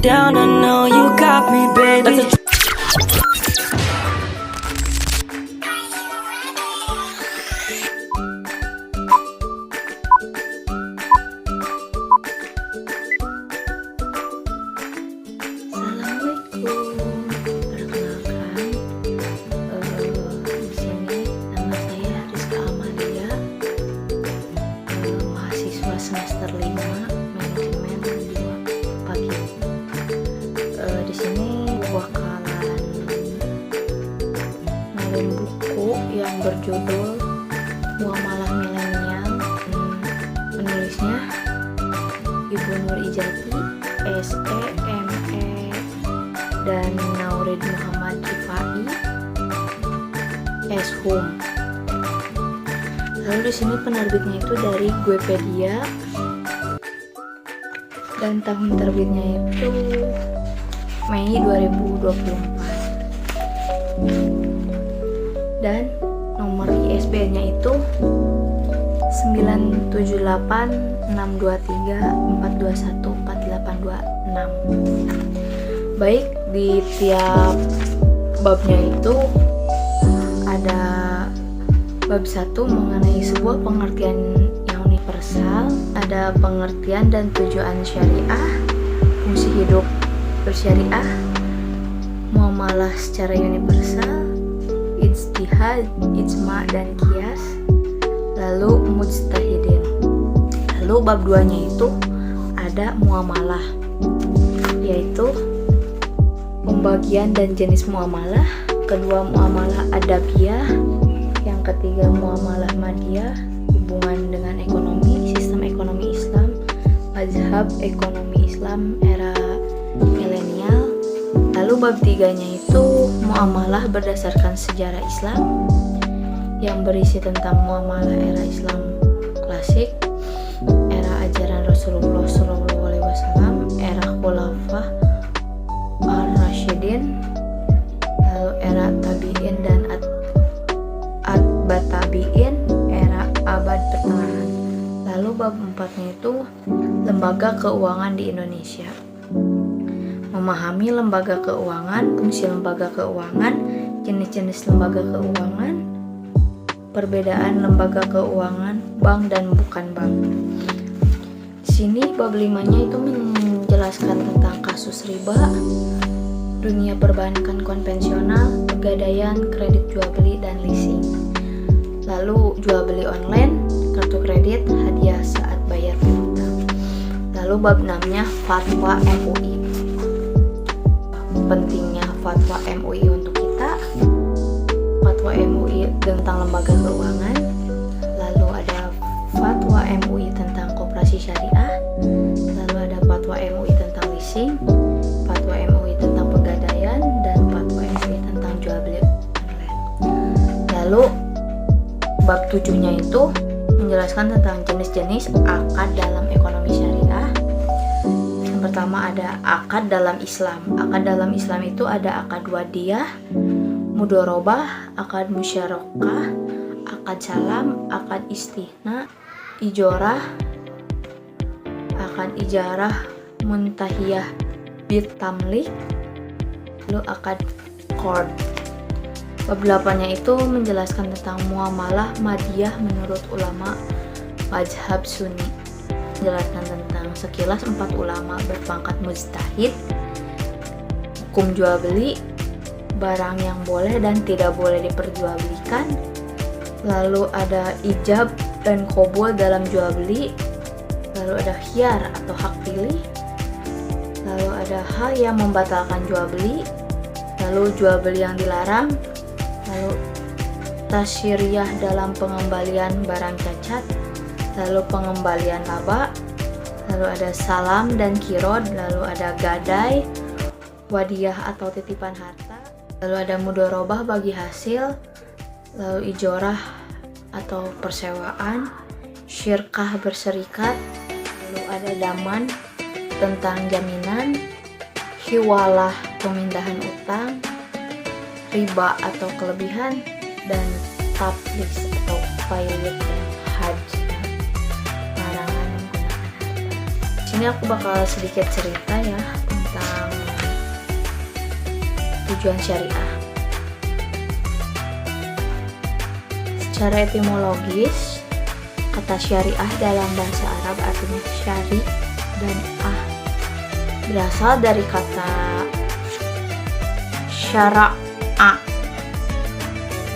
down, I know you got me, baby. Assalamualaikum, perkenalkan, di sini nama saya Rizka Amalia, mahasiswa semester 5 manajemen 2 pagi. Di sini bakalan ngalin buku yang berjudul Muamalah Milenial. Penulisnya Ibu Nur Ijati, SEME, dan Naurid Muhammad Rifai, Hum. Lalu di sini penerbitnya itu dari Guepedia dan tahun terbitnya itu Mei 2024 dan nomor ISBN-nya itu 9786234214826. Baik, di tiap babnya itu ada bab 1 mengenai sebuah pengertian yang universal, ada pengertian dan tujuan syariah, fungsi hidup bersyariah, muamalah secara universal, ijtihad, ijma dan qiyas, lalu mujtahidin. Lalu bab 2-nya itu ada muamalah, yaitu pembagian dan jenis muamalah, kedua muamalah adabiyah, yang ketiga muamalah madiyah, hubungan dengan ekonomi, sistem ekonomi Islam, mazhab ekonomi Islam era milenial. Lalu bab 3-nya itu muamalah berdasarkan sejarah Islam, yang berisi tentang muamalah era Islam klasik, era ajaran Rasulullah SAW, era Khulafah Ar-Rasyidin, lalu era Tabi'in dan Atba Tabi'in, era abad pertengahan. Lalu bab 4-nya itu lembaga keuangan di Indonesia. Memahami lembaga keuangan, fungsi lembaga keuangan, jenis-jenis lembaga keuangan, perbedaan lembaga keuangan, bank dan bukan bank. Di sini bab 5-nya itu menjelaskan tentang kasus riba, dunia perbankan konvensional, pegadaian, kredit jual beli dan leasing. Lalu jual beli online, kartu kredit, hadiah saat bayar piutang. Lalu bab 6-nya fatwa MUI. Pentingnya fatwa MUI untuk kita, fatwa MUI tentang lembaga keuangan, lalu ada fatwa MUI tentang koperasi syariah, lalu ada fatwa MUI tentang leasing, fatwa MUI tentang pegadaian, dan fatwa MUI tentang jual beli online. Lalu bab 7-nya itu menjelaskan tentang jenis-jenis akad dalam ekonomi syariah. Yang pertama ada akad dalam Islam. Akad dalam Islam itu ada akad wadiyah, mudorobah, akad musyarakah, akad salam, akad istihna, ijorah, akad ijarah, muntahiyah bitamlik, lalu akad qard. Bab 8-nya itu menjelaskan tentang muamalah madiyah menurut ulama mazhab Sunni. Menjelaskan tentang sekilas 4 ulama berpangkat mujtahid, hukum jual beli, barang yang boleh dan tidak boleh diperjualbelikan, lalu ada ijab dan qabul dalam jual beli, lalu ada khiyar atau hak pilih, lalu ada hal yang membatalkan jual beli, lalu jual beli yang dilarang, lalu tasyiriyah dalam pengembalian barang cacat, lalu pengembalian laba, lalu ada salam dan kirod, lalu ada gadai, wadiyah atau titipan harta, lalu ada mudorobah bagi hasil, lalu ijorah atau persewaan, syirkah berserikat, lalu ada daman tentang jaminan, hiwalah pemindahan utang, riba atau kelebihan, dan tablis atau pilot dan haji, larangan menggunakan harta. Di sini aku bakal sedikit cerita ya tentang tujuan syariah. Secara etimologis, kata syariah dalam bahasa Arab artinya syari dan berasal dari kata syara'a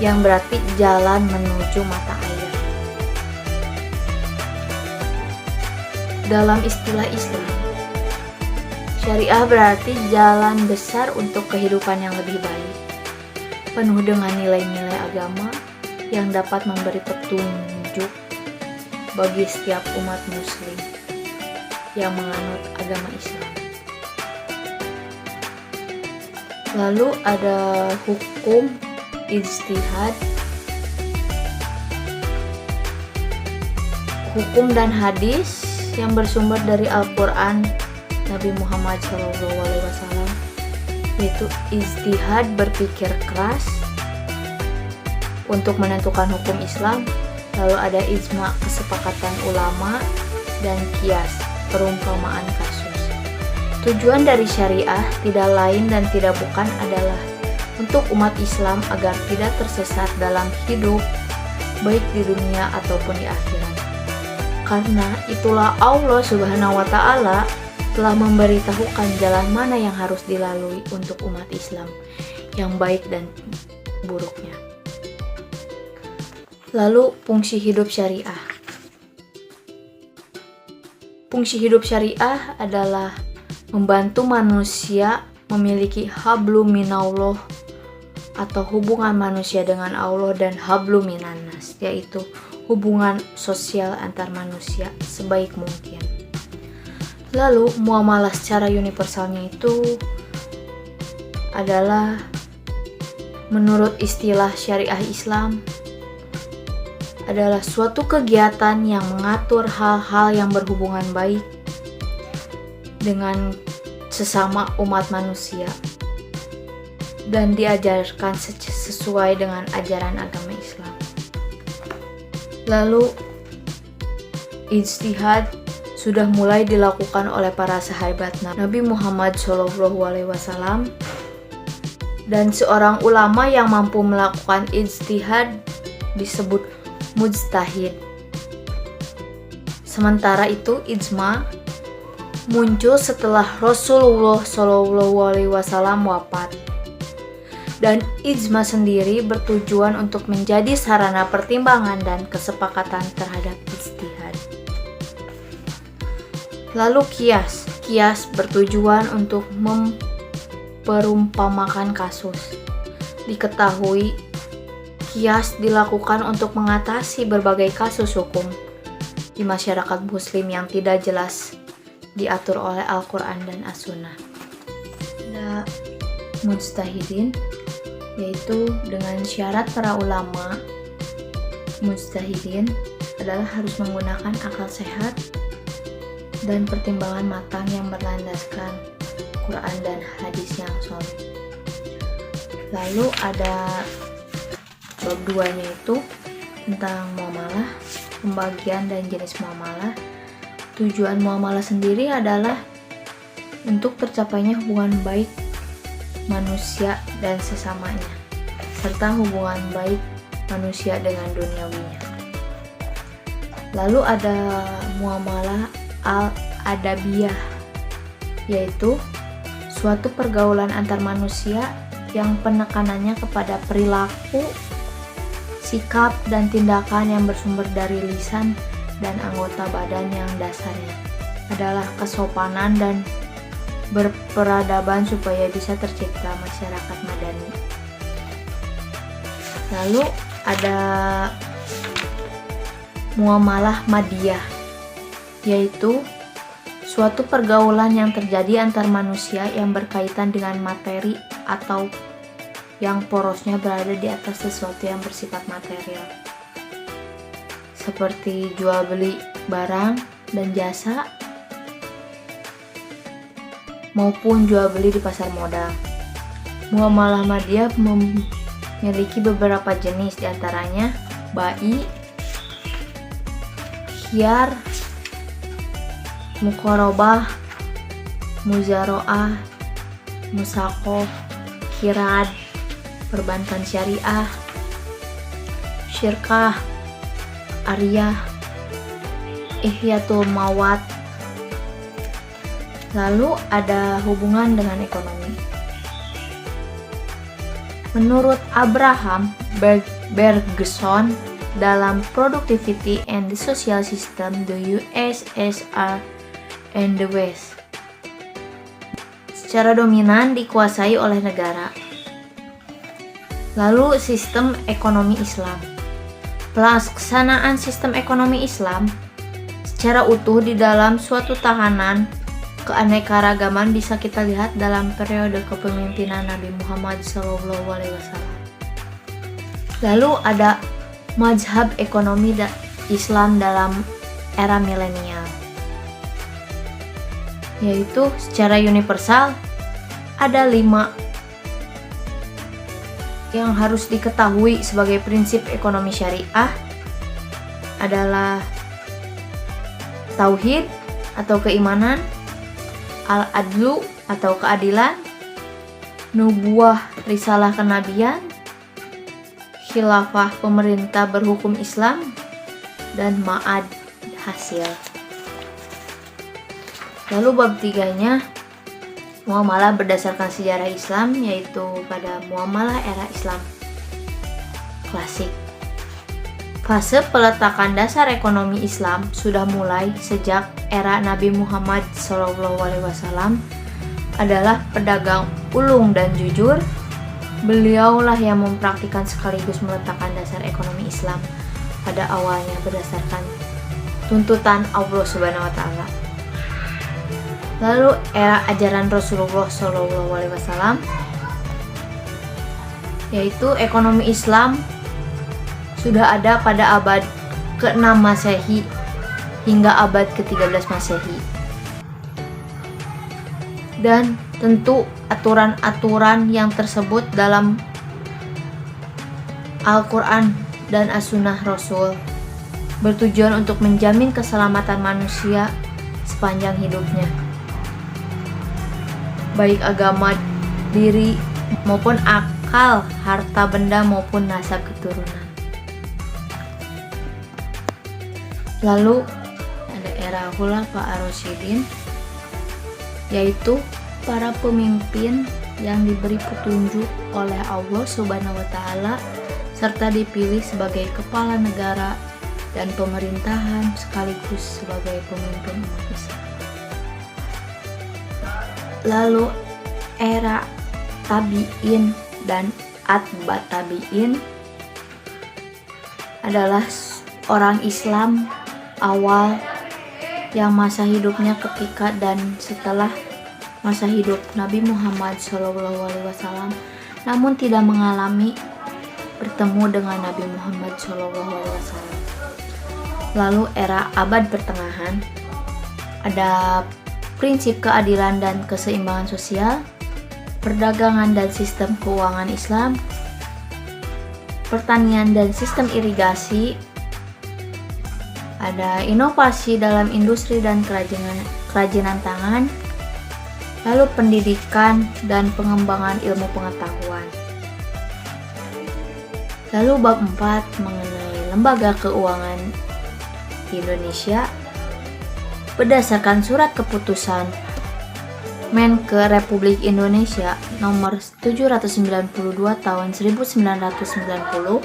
yang berarti jalan menuju mata air. Dalam istilah Islam, syariah berarti jalan besar untuk kehidupan yang lebih baik, penuh dengan nilai-nilai agama yang dapat memberi petunjuk bagi setiap umat muslim yang menganut agama Islam. Lalu ada hukum ijtihad, hukum dan hadis yang bersumber dari Al-Quran Nabi Muhammad SAW, yaitu ijtihad berpikir keras untuk menentukan hukum Islam. Lalu ada ijma, kesepakatan ulama, dan qiyas, perumpamaan kasus. Tujuan dari syariah tidak lain dan tidak bukan adalah untuk umat Islam agar tidak tersesat dalam hidup, baik di dunia ataupun di akhirat. Karena itulah Allah Subhanahu wa Ta'ala telah memberitahukan jalan mana yang harus dilalui untuk umat Islam, yang baik dan buruknya. Lalu fungsi hidup syariah. Fungsi hidup syariah adalah membantu manusia memiliki hablum minallah atau hubungan manusia dengan Allah dan hablum minannas, yaitu hubungan sosial antar manusia sebaik mungkin. Lalu muamalah secara universalnya itu adalah menurut istilah syariah Islam adalah suatu kegiatan yang mengatur hal-hal yang berhubungan baik dengan sesama umat manusia dan diajarkan sesuai dengan ajaran agama Islam. Lalu ijtihad sudah mulai dilakukan oleh para sahabat Nabi Muhammad SAW, dan seorang ulama yang mampu melakukan ijtihad disebut mujtahid. Sementara itu ijma muncul setelah Rasulullah SAW wafat, dan ijma sendiri bertujuan untuk menjadi sarana pertimbangan dan kesepakatan terhadap ijtihad. Lalu qiyas bertujuan untuk memperumpamakan kasus. Diketahui qiyas dilakukan untuk mengatasi berbagai kasus hukum di masyarakat muslim yang tidak jelas diatur oleh Al-Quran dan As-Sunnah. Ada mujtahidin, yaitu dengan syarat para ulama, mujtahidin adalah harus menggunakan akal sehat dan pertimbangan matang yang berlandaskan Quran dan hadis yang sahih. Lalu ada bab 2-nya itu tentang muamalah, pembagian dan jenis muamalah. Tujuan muamalah sendiri adalah untuk tercapainya hubungan baik manusia dan sesamanya, serta hubungan baik manusia dengan duniawinya. Lalu ada muamalah al-adabiyah, yaitu suatu pergaulan antar manusia yang penekanannya kepada perilaku, sikap, dan tindakan yang bersumber dari lisan dan anggota badan yang dasarnya adalah kesopanan dan berperadaban supaya bisa tercipta masyarakat madani. Lalu ada muamalah madiyah, yaitu suatu pergaulan yang terjadi antar manusia yang berkaitan dengan materi atau yang porosnya berada di atas sesuatu yang bersifat material, seperti jual beli barang dan jasa maupun jual beli di pasar modal. Muamalah madiyah memiliki beberapa jenis, diantaranya bai, khiyar, muqarabah, muzaro'ah, musaqoh, Kirad, perbankan syariah, syirkah, Ariyah, Ihyatul Mawat. Lalu ada hubungan dengan ekonomi. Menurut Abraham Bergson dalam Productivity and the Social System, the USSR and the West, secara dominan dikuasai oleh negara. Lalu sistem ekonomi Islam. Pelaksanaan sistem ekonomi Islam secara utuh di dalam suatu tahanan keanekaragaman bisa kita lihat dalam periode kepemimpinan Nabi Muhammad SAW. Lalu ada mazhab ekonomi Islam dalam era milenial, yaitu secara universal ada 5 yang harus diketahui sebagai prinsip ekonomi syariah adalah tauhid atau keimanan, al-adlu atau keadilan, nubuah risalah kenabian, khilafah pemerintah berhukum Islam, dan ma'ad hasil. Lalu bab 3-nya muamalah berdasarkan sejarah Islam, yaitu pada muamalah era Islam klasik. Fase peletakan dasar ekonomi Islam sudah mulai sejak era Nabi Muhammad SAW adalah pedagang ulung dan jujur. Beliaulah yang mempraktikkan sekaligus meletakkan dasar ekonomi Islam pada awalnya berdasarkan tuntutan Allah Subhanahu wa Ta'ala. Lalu era ajaran Rasulullah SAW, yaitu ekonomi Islam sudah ada pada abad ke-6 Masehi hingga abad ke-13 Masehi. Dan tentu aturan-aturan yang tersebut dalam Al-Quran dan As-Sunnah Rasul bertujuan untuk menjamin keselamatan manusia sepanjang hidupnya, baik agama diri maupun akal, harta benda maupun nasab keturunan. Lalu ada era Khulafa ar-Rasyidin, yaitu para pemimpin yang diberi petunjuk oleh Allah Subhanahu wa Ta'ala serta dipilih sebagai kepala negara dan pemerintahan sekaligus sebagai pemimpin umat Islam. Lalu era Tabi'in dan Atba Tabi'in adalah orang Islam awal yang masa hidupnya ketika dan setelah masa hidup Nabi Muhammad SAW, namun tidak mengalami bertemu dengan Nabi Muhammad SAW. Lalu era abad pertengahan ada prinsip keadilan dan keseimbangan sosial, perdagangan dan sistem keuangan Islam, pertanian dan sistem irigasi, ada inovasi dalam industri dan kerajinan tangan, lalu pendidikan dan pengembangan ilmu pengetahuan. Lalu bab 4 mengenai lembaga keuangan Indonesia berdasarkan surat keputusan Menke Republik Indonesia nomor 792 tahun 1990.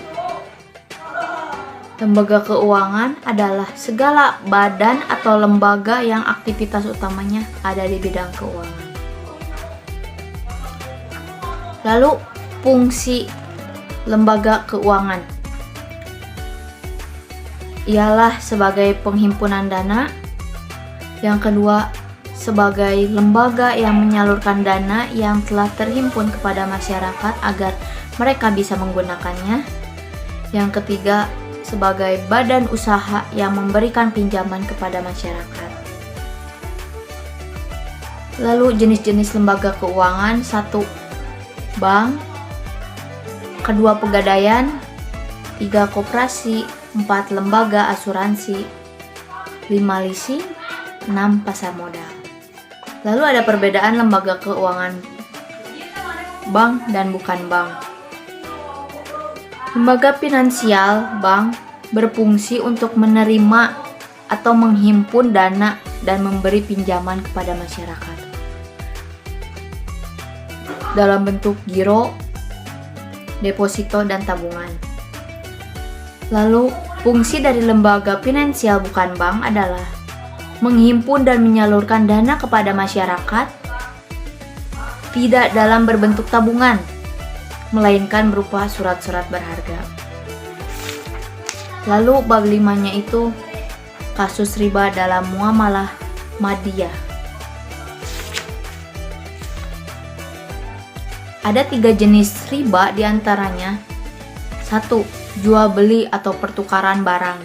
Lembaga keuangan adalah segala badan atau lembaga yang aktivitas utamanya ada di bidang keuangan. Lalu fungsi lembaga keuangan ialah sebagai penghimpunan dana. Yang kedua, sebagai lembaga yang menyalurkan dana yang telah terhimpun kepada masyarakat agar mereka bisa menggunakannya. Yang ketiga, sebagai badan usaha yang memberikan pinjaman kepada masyarakat. Lalu jenis-jenis lembaga keuangan: 1. Bank, 2. Pegadaian, 3. Koperasi, 4. Lembaga asuransi, 5. Leasing, 6. Pasar modal. Lalu ada perbedaan lembaga keuangan bank dan bukan bank. Lembaga finansial bank berfungsi untuk menerima atau menghimpun dana dan memberi pinjaman kepada masyarakat dalam bentuk giro, deposito, dan tabungan. Lalu, fungsi dari lembaga finansial bukan bank adalah menghimpun dan menyalurkan dana kepada masyarakat tidak dalam berbentuk tabungan, melainkan berupa surat-surat berharga. Lalu bab 5-nya itu kasus riba dalam muamalah madiyah. Ada 3 jenis riba diantaranya. 1. Jual beli atau pertukaran barang.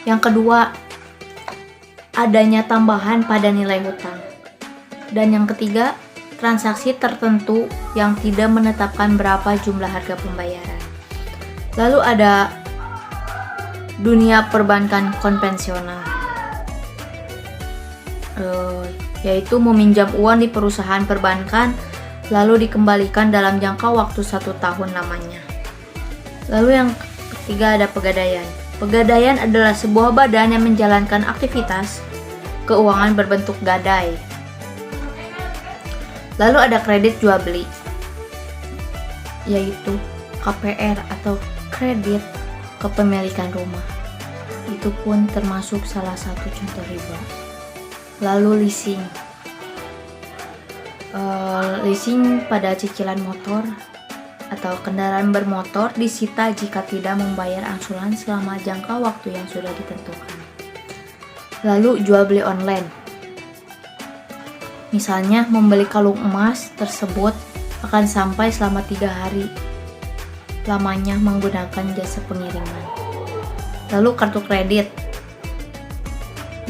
Yang kedua, adanya tambahan pada nilai hutang. Dan yang ketiga, transaksi tertentu yang tidak menetapkan berapa jumlah harga pembayaran. Lalu ada dunia perbankan konvensional, yaitu meminjam uang di perusahaan perbankan lalu dikembalikan dalam jangka waktu 1 tahun lamanya. Lalu yang ketiga ada pegadaian. Pegadaian adalah sebuah badan yang menjalankan aktivitas keuangan berbentuk gadai. Lalu ada kredit jual beli, yaitu KPR atau kredit kepemilikan rumah. Itu pun termasuk salah satu contoh riba. Lalu leasing. Leasing pada cicilan motor atau kendaraan bermotor disita jika tidak membayar angsuran selama jangka waktu yang sudah ditentukan. Lalu jual beli online. Misalnya membeli kalung emas tersebut akan sampai selama 3 hari lamanya menggunakan jasa pengiriman. Lalu kartu kredit.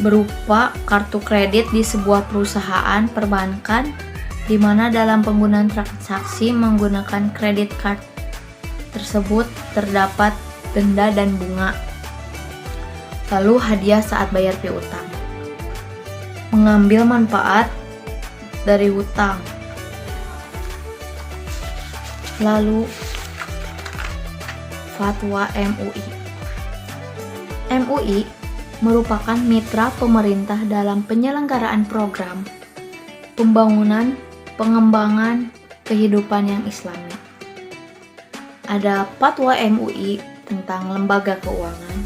Berupa kartu kredit di sebuah perusahaan perbankan di mana dalam penggunaan transaksi menggunakan kredit card tersebut terdapat denda dan bunga. Lalu hadiah saat bayar piutang. Mengambil manfaat dari hutang. Lalu fatwa MUI. MUI merupakan mitra pemerintah dalam penyelenggaraan program pembangunan pengembangan kehidupan yang Islami. Ada fatwa MUI tentang lembaga keuangan,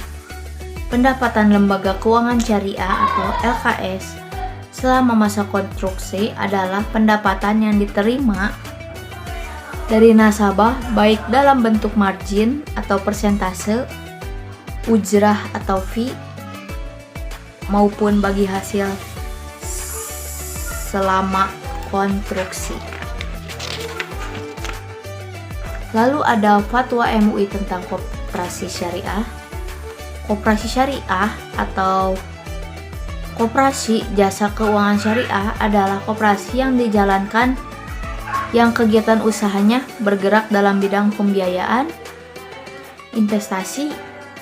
pendapatan lembaga keuangan syariah atau LKS selama masa konstruksi adalah pendapatan yang diterima dari nasabah baik dalam bentuk margin atau persentase, ujrah atau fee, maupun bagi hasil selama konstruksi. Lalu ada fatwa MUI tentang koperasi syariah. Koperasi syariah atau koperasi jasa keuangan syariah adalah koperasi yang dijalankan yang kegiatan usahanya bergerak dalam bidang pembiayaan, investasi,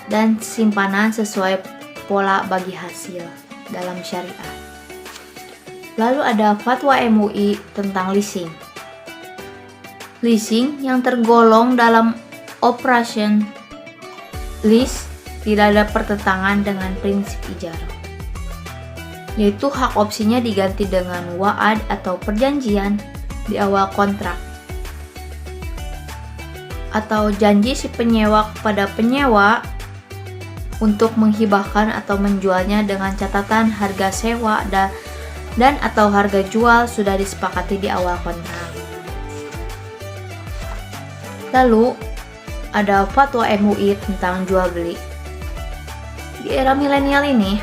dan simpanan sesuai pola bagi hasil dalam syariah. Lalu ada fatwa MUI tentang leasing. Leasing yang tergolong dalam operation lease tidak ada pertentangan dengan prinsip ijarah, yaitu hak opsinya diganti dengan wa'ad atau perjanjian di awal kontrak atau janji si penyewa kepada penyewa untuk menghibahkan atau menjualnya dengan catatan harga sewa dan atau harga jual sudah disepakati di awal kontrak. Lalu ada fatwa MUI tentang jual beli. Di era milenial ini,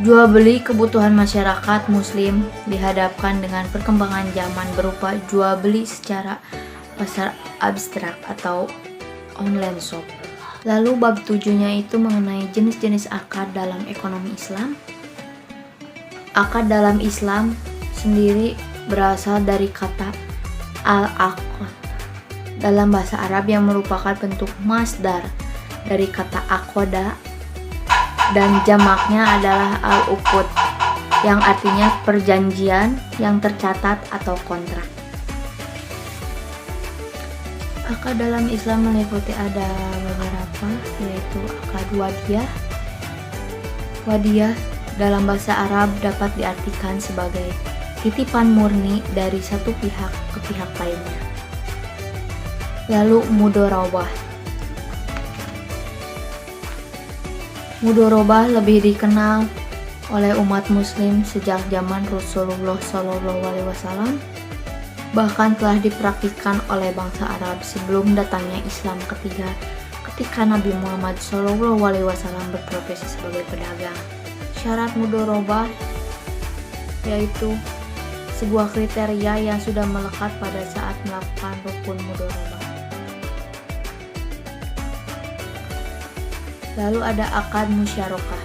jual beli kebutuhan masyarakat muslim dihadapkan dengan perkembangan zaman berupa jual beli secara pasar abstrak atau online shop. Lalu bab 7-nya itu mengenai jenis-jenis akad dalam ekonomi Islam. Akad dalam Islam sendiri berasal dari kata al-aqd dalam bahasa Arab yang merupakan bentuk masdar dari kata aqoda dan jamaknya adalah al-uqud yang artinya perjanjian yang tercatat atau kontrak. Akad dalam Islam meliputi ada beberapa, yaitu akad wadiyah. Wadiyah dalam bahasa Arab dapat diartikan sebagai titipan murni dari satu pihak ke pihak lainnya. Lalu mudorobah. Mudorobah lebih dikenal oleh umat muslim sejak zaman Rasulullah SAW, bahkan telah dipraktikkan oleh bangsa Arab sebelum datangnya Islam ketika Nabi Muhammad SAW berprofesi sebagai pedagang. Syarat mudorobah yaitu sebuah kriteria yang sudah melekat pada saat melakukan rukun mudorobah. Lalu ada akad musyarakah.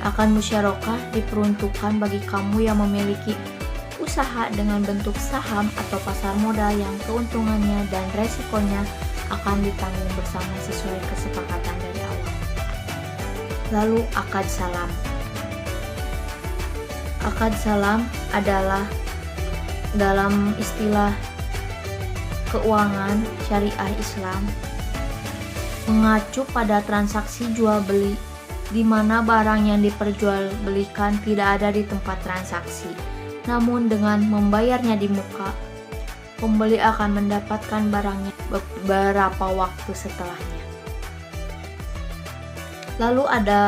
Akad musyarakah diperuntukkan bagi kamu yang memiliki usaha dengan bentuk saham atau pasar modal yang keuntungannya dan resikonya akan ditanggung bersama sesuai kesepakatan dari awal. Lalu akad salam. Akad salam adalah dalam istilah keuangan syariah Islam mengacu pada transaksi jual beli di mana barang yang diperjualbelikan tidak ada di tempat transaksi. Namun dengan membayarnya di muka, pembeli akan mendapatkan barangnya beberapa waktu setelahnya. Lalu ada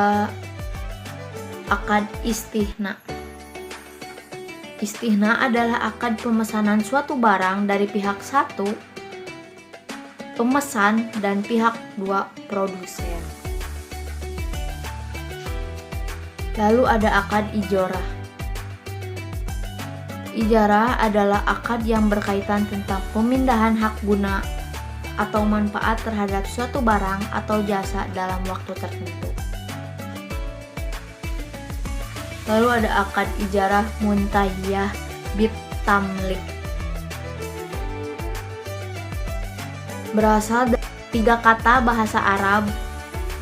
akad istihna. Istihna adalah akad pemesanan suatu barang dari pihak satu pemesan dan pihak dua produsen. Lalu ada akad ijarah. Ijarah adalah akad yang berkaitan tentang pemindahan hak guna atau manfaat terhadap suatu barang atau jasa dalam waktu tertentu. Lalu ada akad ijarah muntahiyah bitamlik. Berasal dari 3 kata bahasa Arab,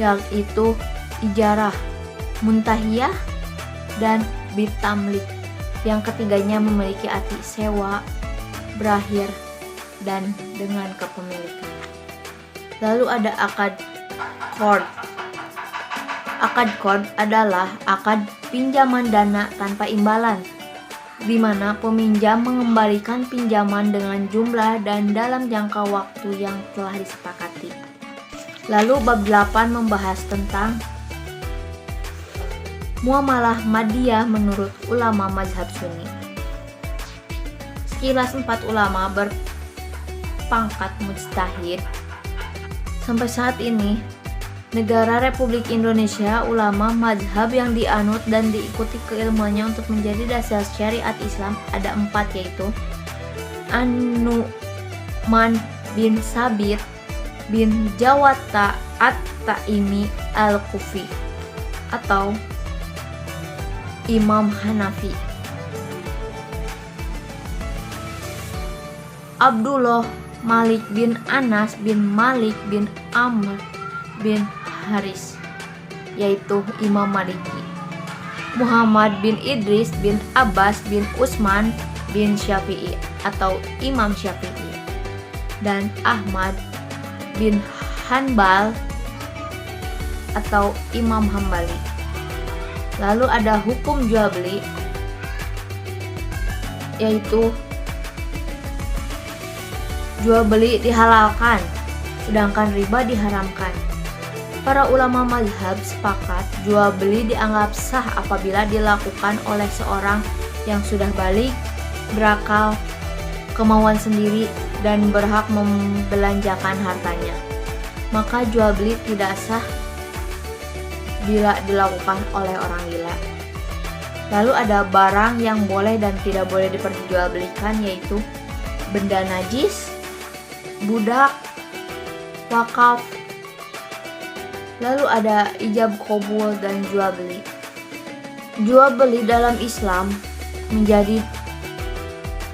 yaitu ijarah, muntahiyah, dan bitamlik. Yang ketiganya memiliki arti sewa, berakhir, dan dengan kepemilikan. Lalu ada akad qard. Akad qard adalah akad pinjaman dana tanpa imbalan, di mana peminjam mengembalikan pinjaman dengan jumlah dan dalam jangka waktu yang telah disepakati. Lalu bab 8 membahas tentang muamalah madiyah menurut ulama mazhab Sunni. Sekilas 4 ulama berpangkat mujtahid. Sampai saat ini, negara Republik Indonesia, ulama mazhab yang dianut dan diikuti keilmuannya untuk menjadi dasar syariat Islam ada 4, yaitu An-Nu'man bin Sabit bin Jawata At-Taimi Al-Kufi atau Imam Hanafi, Abdullah Malik bin Anas bin Malik bin Amr bin Haris, yaitu Imam Maliki, Muhammad bin Idris bin Abbas bin Utsman bin Syafi'i atau Imam Syafi'i, dan Ahmad bin Hanbal atau Imam Hambali. Lalu ada hukum jual beli, yaitu jual beli dihalalkan, sedangkan riba diharamkan. Para ulama mazhab sepakat jual beli dianggap sah apabila dilakukan oleh seorang yang sudah balik, berakal, kemauan sendiri, dan berhak membelanjakan hartanya. Maka jual beli tidak sah bila dilakukan oleh orang gila. Lalu ada barang yang boleh dan tidak boleh diperjualbelikan, yaitu benda najis, budak, wakaf. Lalu ada ijab qabul dan jual beli. Jual beli dalam Islam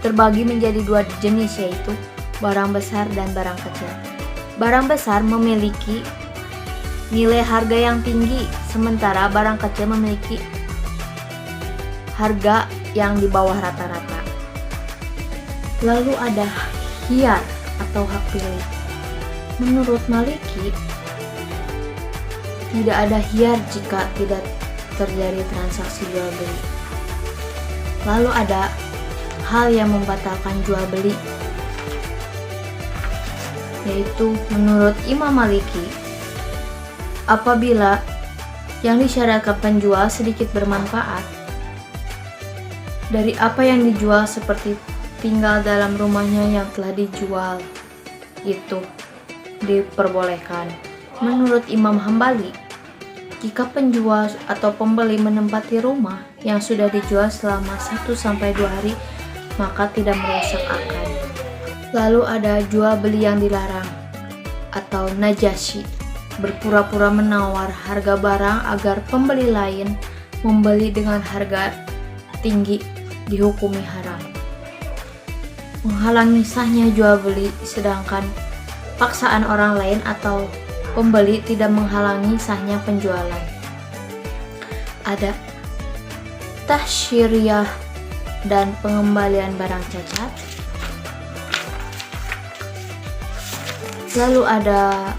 terbagi menjadi 2 jenis, yaitu barang besar dan barang kecil. Barang besar memiliki nilai harga yang tinggi, sementara barang kecil memiliki harga yang di bawah rata-rata. Lalu ada khiyar atau hak pilih. Menurut Maliki, tidak ada khiyar jika tidak terjadi transaksi jual beli. Lalu ada hal yang membatalkan jual beli, yaitu menurut Imam Maliki, apabila yang disyaratkan penjual sedikit bermanfaat dari apa yang dijual, seperti tinggal dalam rumahnya yang telah dijual, itu diperbolehkan. Menurut Imam Hambali, jika penjual atau pembeli menempati rumah yang sudah dijual selama 1-2 hari, maka tidak merusak akad. Lalu ada jual beli yang dilarang atau najashi, berpura-pura menawar harga barang agar pembeli lain membeli dengan harga tinggi, dihukumi haram. Menghalangi sahnya jual beli, sedangkan paksaan orang lain atau pembeli tidak menghalangi sahnya penjualan. Ada tahsyiriyah dan pengembalian barang cacat. Lalu ada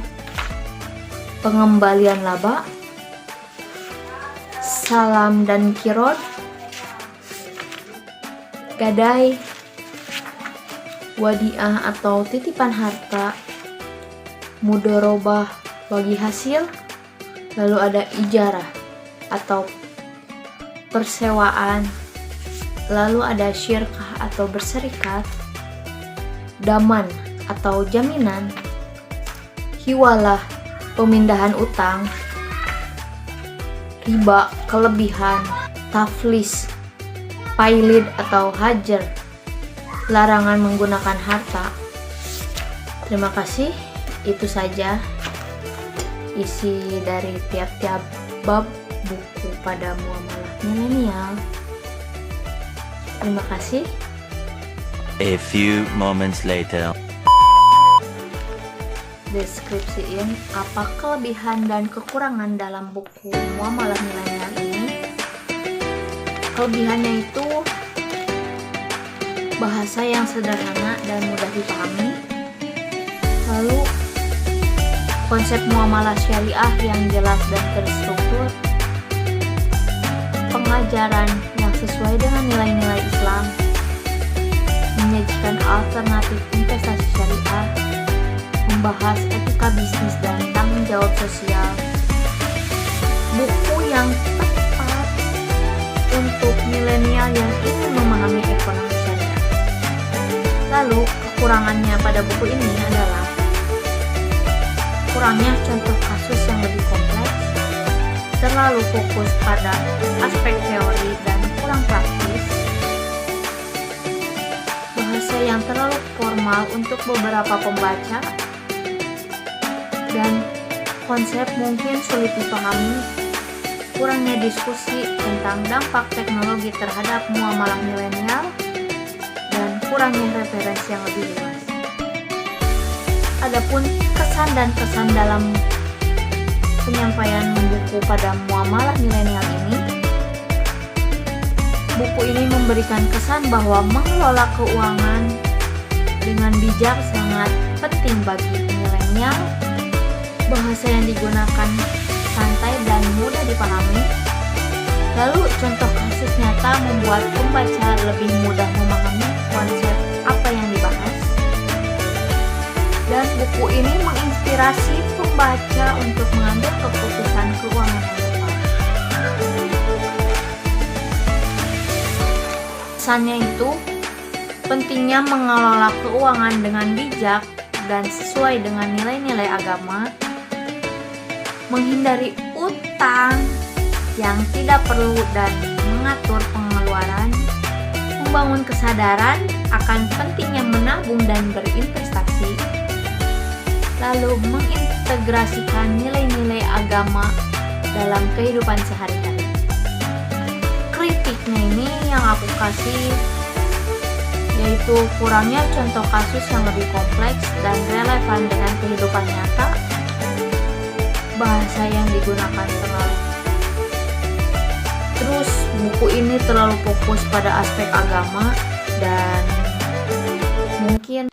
pengembalian laba, salam dan kirot, gadai, wadiah atau titipan harta, mudorobah bagi hasil. Lalu ada ijarah atau persewaan. Lalu ada syirkah atau berserikat, daman atau jaminan, hiwalah pemindahan utang, riba kelebihan, taflis, pailid atau hajar, larangan menggunakan harta. Terima kasih, itu saja isi dari tiap-tiap bab buku pada muamalah milenial. Terima kasih. A few moments later. Deskripsiin apa kelebihan dan kekurangan dalam buku muamalah milenial ini. Kelebihannya itu bahasa yang sederhana dan mudah dipahami. Lalu konsep muamalah syariah yang jelas dan terstruktur. Pengajaran yang sesuai dengan nilai-nilai Islam. Menyajikan alternatif investasi syariah. Membahas etika bisnis dan tanggung jawab sosial. Buku yang tepat untuk milenial yang ingin memahami ekonomi syariah. Lalu kekurangannya pada buku ini adalah kurangnya contoh kasus yang lebih kompleks, terlalu fokus pada aspek teori dan kurang praktis, bahasa yang terlalu formal untuk beberapa pembaca, dan konsep mungkin sulit dipahami, kurangnya diskusi tentang dampak teknologi terhadap muamalah milenial, dan kurangnya referensi yang lebih luas. Adapun kesan dan kesan dalam penyampaian buku pada muamalah milenial ini, buku ini memberikan kesan bahwa mengelola keuangan dengan bijak sangat penting bagi milenial. Bahasa yang digunakan santai dan mudah dipahami. Lalu contoh kasus nyata membuat pembaca lebih mudah memahami konsep apa yang dibahas. Dan buku ini menginspirasi pembaca untuk mengambil keputusan keuangan yang tepat. Pesannya itu pentingnya mengelola keuangan dengan bijak dan sesuai dengan nilai-nilai agama. Menghindari utang yang tidak perlu dan mengatur pengeluaran, membangun kesadaran akan pentingnya menabung dan berinvestasi, lalu mengintegrasikan nilai-nilai agama dalam kehidupan sehari-hari. Kritiknya ini yang aku kasih yaitu kurangnya contoh kasus yang lebih kompleks dan relevan dengan kehidupan nyata. Bahasa yang digunakan terus buku ini terlalu fokus pada aspek agama dan mungkin